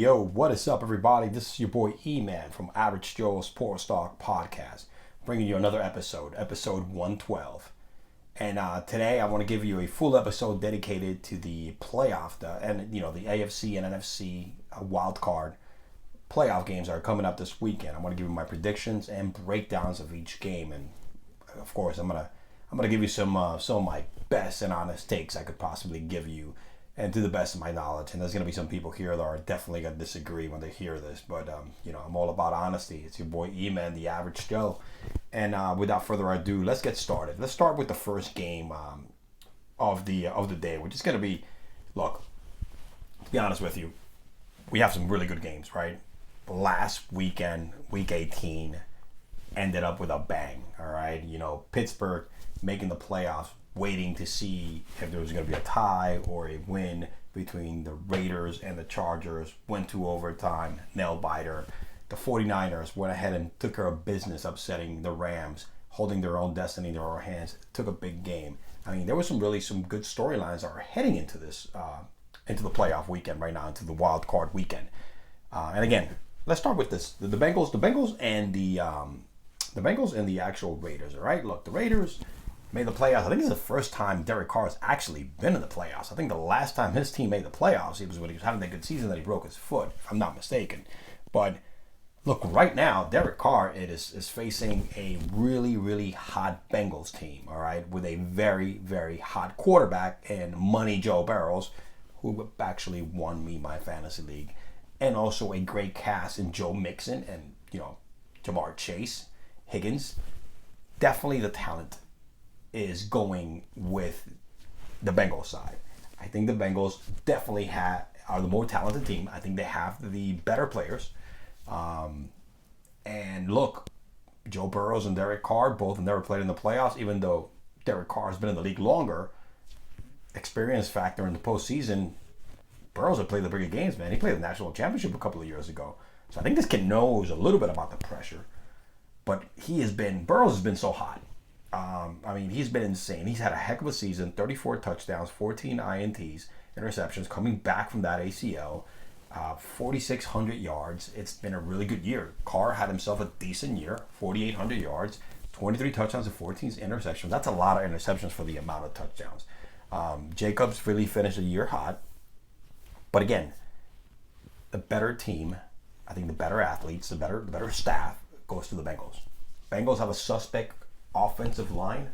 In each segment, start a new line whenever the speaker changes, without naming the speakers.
Yo, what is up, everybody? This is your boy E-Man from Average Joe's Sports Talk Podcast, bringing you another episode 112. And today I want to give you a full episode dedicated to the playoff, the AFC and NFC wild card playoff games that are coming up this weekend. I want to give you my predictions and breakdowns of each game, and of course, I'm gonna give you some of my best and honest takes I could possibly give you, and to the best of my knowledge. And there's gonna be some people here that are definitely gonna disagree when they hear this, but I'm all about honesty. It's your boy E-Man, the Average Joe, and without further ado, let's get started. Let's start with the first game of the day, which is gonna be, look, to be honest with you, we have some really good games, right? Last weekend, week 18, ended up with a bang, all right? Pittsburgh making the playoffs, waiting to see if there was going to be a tie or a win between the Raiders and the Chargers. Went to overtime, nail biter. The 49ers went ahead and took care of business, upsetting the Rams, holding their own destiny in their own hands. Took a big game. I mean, there was some good storylines that are heading into this, into the playoff weekend right now, into the wild card weekend. And again, let's start with this: the Bengals and the actual Raiders. All right, look, the Raiders made the playoffs. I think this is the first time Derek Carr has actually been in the playoffs. I think the last time his team made the playoffs, it was when he was having that good season that he broke his foot, if I'm not mistaken. But look, right now, Derek Carr is facing a really, really hot Bengals team, all right, with a very, very hot quarterback and money Joe Burrows, who actually won me my fantasy league, and also a great cast in Joe Mixon and, Jamar Chase, Higgins. Definitely the talent is going with the Bengals side. I think the Bengals definitely are the more talented team. I think they have the better players. And look, Joe Burrows and Derek Carr both have never played in the playoffs, even though Derek Carr has been in the league longer. Experience factor in the postseason, Burrows had played the bigger games, man. He played the national championship a couple of years ago. So I think this kid knows a little bit about the pressure. But Burrows has been so hot. He's been insane. He's had a heck of a season, 34 touchdowns, 14 INTs, interceptions, coming back from that ACL, 4,600 yards. It's been a really good year. Carr had himself a decent year, 4,800 yards, 23 touchdowns and 14 interceptions. That's a lot of interceptions for the amount of touchdowns. Jacobs really finished the year hot. But again, the better team, I think the better athletes, the better staff goes to the Bengals. Bengals have a suspect offensive line,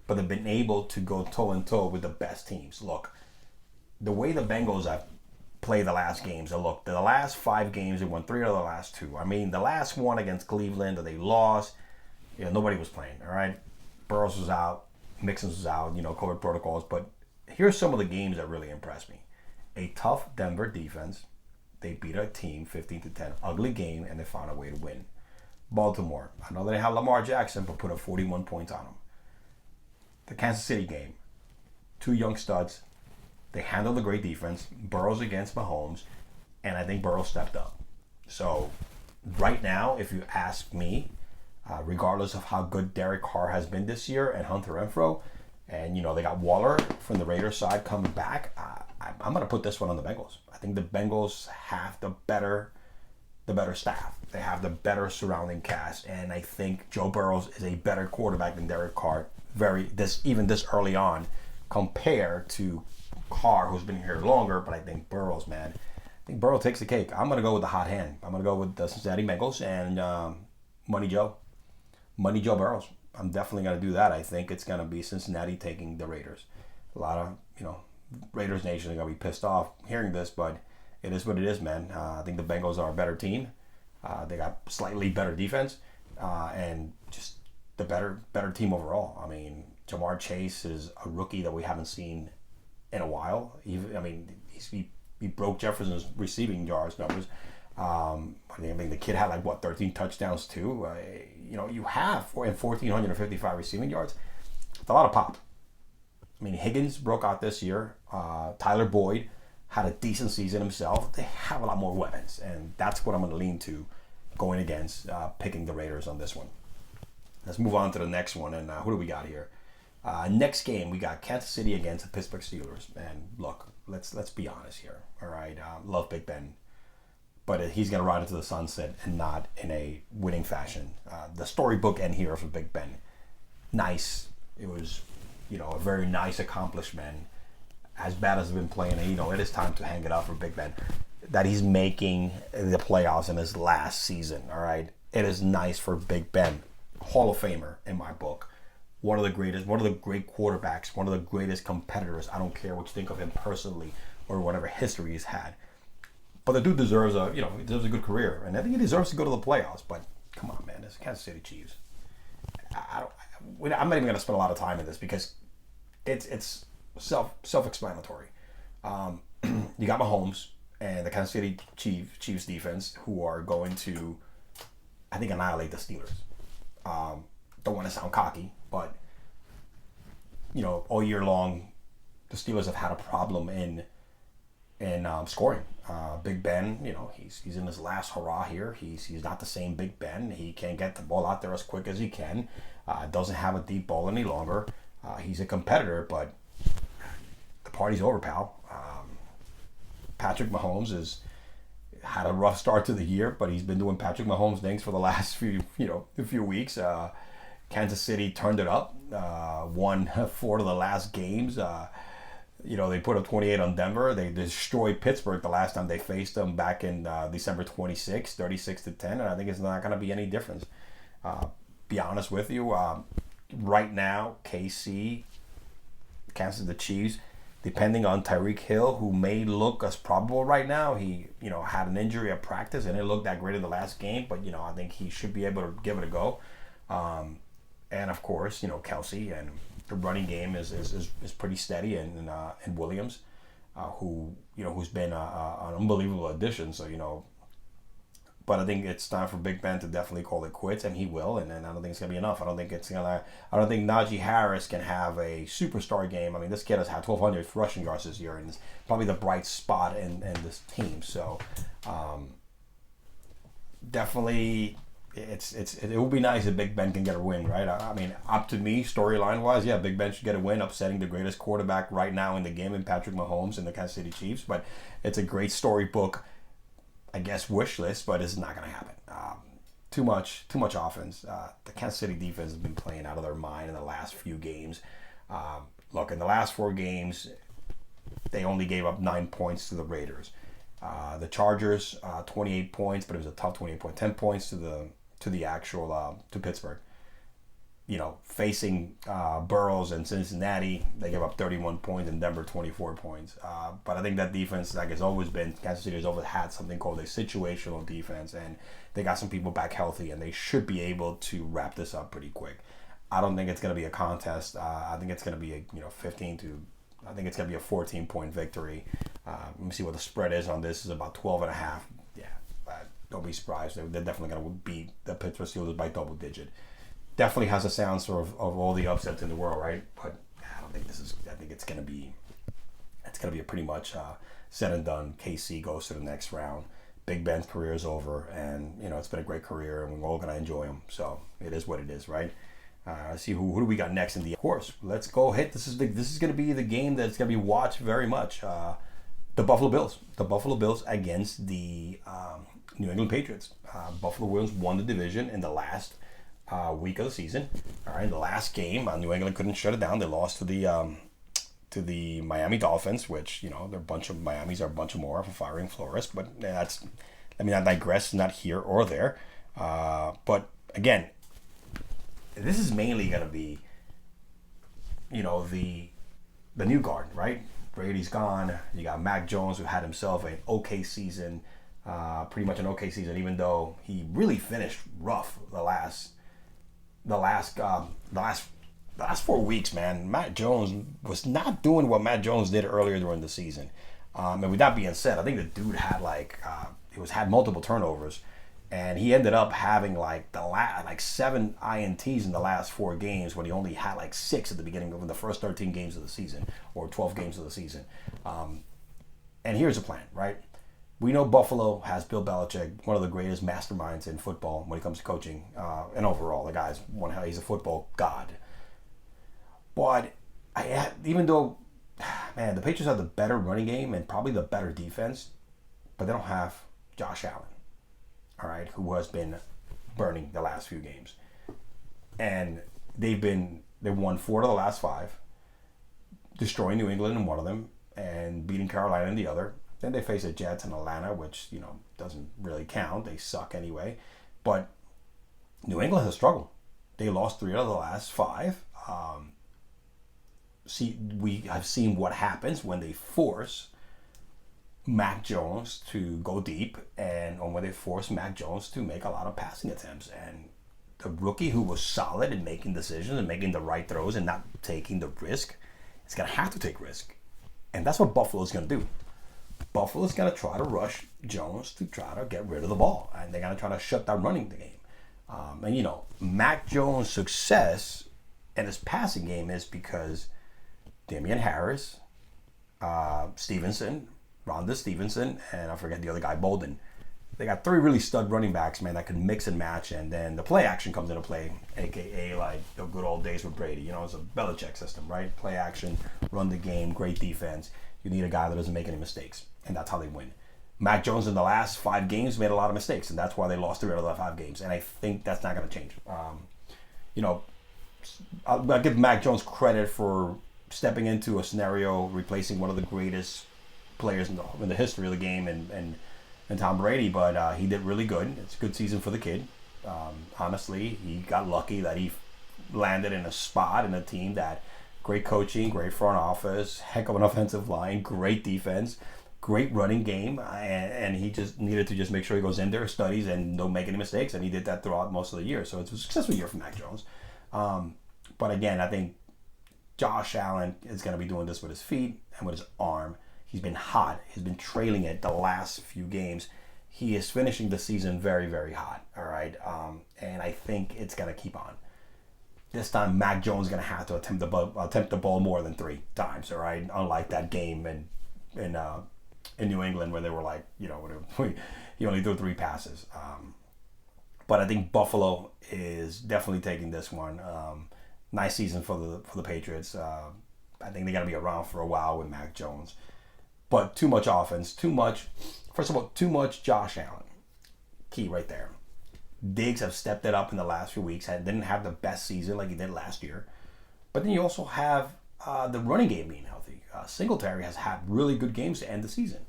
but they've been able to go toe-and-toe with the best teams. Look, the way the Bengals have played the last games, the last 5 games, they won 3 out of the last 2. I mean, the last one against Cleveland that they lost, nobody was playing, all right? Burrows was out, Mixon was out, COVID protocols. But here's some of the games that really impressed me. A tough Denver defense. They beat a team 15-10. Ugly game, and they found a way to win. Baltimore. I know they have Lamar Jackson, but put up 41 points on him. The Kansas City game. 2 young studs. They handled a great defense. Burrows against Mahomes, and I think Burrows stepped up. So right now, if you ask me, regardless of how good Derek Carr has been this year and Hunter Renfrow, and they got Waller from the Raiders side coming back, I'm going to put this one on the Bengals. I think the Bengals have the better staff. They have the better surrounding cast, and I think Joe Burrows is a better quarterback than Derek Carr. Even this early on, compared to Carr, who's been here longer. But I think Burrows, man, I think Burrow takes the cake. I'm gonna go with the hot hand. I'm gonna go with the Cincinnati Bengals and Money Joe Burrows. I'm definitely gonna do that. I think it's gonna be Cincinnati taking the Raiders. A lot of Raiders Nation are gonna be pissed off hearing this, but it is what it is, man. I think the Bengals are a better team. They got slightly better defense, and just the better team overall. I mean, Jamar Chase is a rookie that we haven't seen in a while. He broke Jefferson's receiving yards numbers. The kid had 13 touchdowns too. You have 1,455 receiving yards. It's a lot of pop. I mean, Higgins broke out this year. Tyler Boyd had a decent season himself. They have a lot more weapons, and that's what I'm going to lean to going against picking the Raiders on this one. Let's move on to the next one, and who do we got here? Next game, we got Kansas City against the Pittsburgh Steelers. And look, let's be honest here, all right? Love Big Ben. but he's going to ride into the sunset and not in a winning fashion. The storybook end here for Big Ben. Nice. It was, a very nice accomplishment. As bad as he's been playing, it is time to hang it up for Big Ben. That he's making the playoffs in his last season, all right? It is nice for Big Ben. Hall of Famer in my book. One of the greatest, one of the great quarterbacks, one of the greatest competitors. I don't care what you think of him personally or whatever history he's had. But the dude deserves he deserves a good career. And I think he deserves to go to the playoffs. But come on, man, it's Kansas City Chiefs. I'm not even going to spend a lot of time in this because it's self-explanatory. You got Mahomes and the Kansas City Chiefs defense who are going to, I think, annihilate the Steelers. Don't want to sound cocky, but all year long, the Steelers have had a problem in scoring. Big Ben, he's in his last hurrah here. He's not the same Big Ben. He can't get the ball out there as quick as he can. Doesn't have a deep ball any longer. He's a competitor, but the party's over, pal. Patrick Mahomes has had a rough start to the year, but he's been doing Patrick Mahomes things for the last few weeks. Kansas City turned it up, won 4 of the last games. They put up 28 on Denver. They destroyed Pittsburgh the last time they faced them back in December 26, 36-10, and I think it's not going to be any difference. Be honest with you, right now, KC, Kansas City Chiefs, depending on Tyreek Hill, who may look as probable right now. He, had an injury at practice and it looked that great in the last game, but, I think he should be able to give it a go. And of course, Kelsey, and the running game is pretty steady, and Williams, who's been an unbelievable addition. So, but I think it's time for Big Ben to definitely call it quits, and he will. And I don't think it's gonna be enough. I don't think Najee Harris can have a superstar game. I mean, this kid has had 1,200 rushing yards this year, and is probably the bright spot in this team. So, definitely. It would be nice if Big Ben can get a win, right? I mean, up to me, storyline wise, yeah, Big Ben should get a win, upsetting the greatest quarterback right now in the game in Patrick Mahomes and the Kansas City Chiefs. But it's a great storybook, I guess, wish list, but it's not going to happen. Too much offense. The Kansas City defense has been playing out of their mind in the last few games. Look, in the last 4 games, they only gave up 9 points to the Raiders. The Chargers, 28 points, but it was a tough 28 points. 10 points to the actual to Pittsburgh. Facing Burrows and Cincinnati, they gave up 31 points, and Denver 24 points. But I think that defense, like it's always been, Kansas City has always had something called a situational defense, and they got some people back healthy, and they should be able to wrap this up pretty quick. I don't think it's going to be a contest. I think it's going to be a 15 to. I think it's going to be a 14-point victory. Let me see what the spread is on this. It's about 12.5. Yeah, don't be surprised. They're definitely going to beat the Pittsburgh Steelers by double digit. Definitely has a sound sort of all the upsets in the world, right? But I don't think this is. I think it's going to be a pretty much said and done. KC goes to the next round. Big Ben's career is over, and it's been a great career, and we're all going to enjoy him. So it is what it is, right? See who do we got next in the course. Let's go hit. This is going to be the game that's going to be watched very much. The Buffalo Bills against the New England Patriots. Buffalo Bills won the division in the last week of the season. All right, the last game, New England couldn't shut it down. They lost to the Miami Dolphins, which they're a bunch of Miami's are a bunch of more for firing florists. But that's, I digress. Not here or there. But again, this is mainly going to be, the new guard, right? Brady's gone. You got Mac Jones, who had himself an okay season, pretty much an okay season, even though he really finished rough the last 4 weeks, man. Mac Jones was not doing what Mac Jones did earlier during the season. And with that being said, I think the dude had had multiple turnovers. And he ended up having like 7 INTs in the last 4 games when he only had 6 at the beginning of the first 13 games of the season, or 12 games of the season. And here's the plan, right? We know Buffalo has Bill Belichick, one of the greatest masterminds in football when it comes to coaching, and overall, the guy's he's a football god. But even though, man, the Patriots have the better running game and probably the better defense, but they don't have Josh Allen. all right, who has been burning the last few games. And they won 4 of the last 5, destroying New England in one of them and beating Carolina in the other. Then they face the Jets and Atlanta, which, doesn't really count. They suck anyway. But New England has struggled. They lost 3 out of the last 5. We have seen what happens when they force Mac Jones to go deep, and when they force Mac Jones to make a lot of passing attempts. And the rookie who was solid in making decisions and making the right throws and not taking the risk is going to have to take risk. And that's what Buffalo's going to do. Buffalo's going to try to rush Jones to try to get rid of the ball. And they're going to try to shut down running the game. Mac Jones' success in his passing game is because Damian Harris, Stevenson, Rhonda Stevenson, and I forget the other guy, Bolden. They got 3 really stud running backs, man, that can mix and match, and then the play action comes into play, a.k.a. like the good old days with Brady. It's a Belichick system, right? Play action, run the game, great defense. You need a guy that doesn't make any mistakes, and that's how they win. Mac Jones in the last 5 games made a lot of mistakes, and that's why they lost 3 out of the 5 games, and I think that's not going to change. I'll give Mac Jones credit for stepping into a scenario, replacing one of the greatest players in the history of the game, and Tom Brady, but he did really good. It's a good season for the kid. Honestly, he got lucky that he landed in a spot in a team that great coaching, great front office, heck of an offensive line, great defense, great running game, and he just needed to just make sure he goes in there, studies, and don't make any mistakes, and he did that throughout most of the year. So it's a successful year for Mac Jones. But again, I think Josh Allen is going to be doing this with his feet and with his arm. He's been hot. He's been trailing it the last few games. He is finishing the season very, very hot. All right, and I think it's gonna keep on. This time, Mac Jones is gonna have to attempt the ball more than 3 times. All right, unlike that game in New England where they were like, he only threw 3 passes. But I think Buffalo is definitely taking this one. Nice season for the Patriots. I think they're gonna be around for a while with Mac Jones. But too much offense, too much Josh Allen. Key right there. Diggs have stepped it up in the last few weeks. Didn't have the best season like he did last year. But then you also have the running game being healthy. Singletary has had really good games to end the season.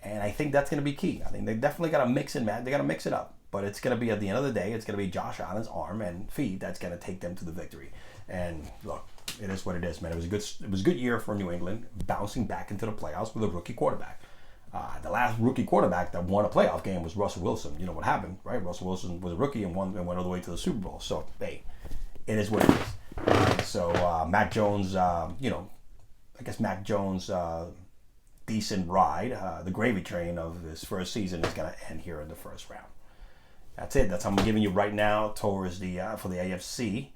And I think that's going to be key. I think they definitely got to mix and match. They got to mix it up. But it's going to be, at the end of the day, it's going to be Josh Allen's arm and feet that's going to take them to the victory. And look, it is what it is, man. It was a good year for New England, bouncing back into the playoffs with a rookie quarterback. The last rookie quarterback that won a playoff game was Russell Wilson. You know what happened, right? Russell Wilson was a rookie and went all the way to the Super Bowl. So, hey, it is what it is. So, Mac Jones, I guess Mac Jones' decent ride, the gravy train of his first season is going to end here in the first round. That's it. That's how I'm giving you right now towards for the AFC.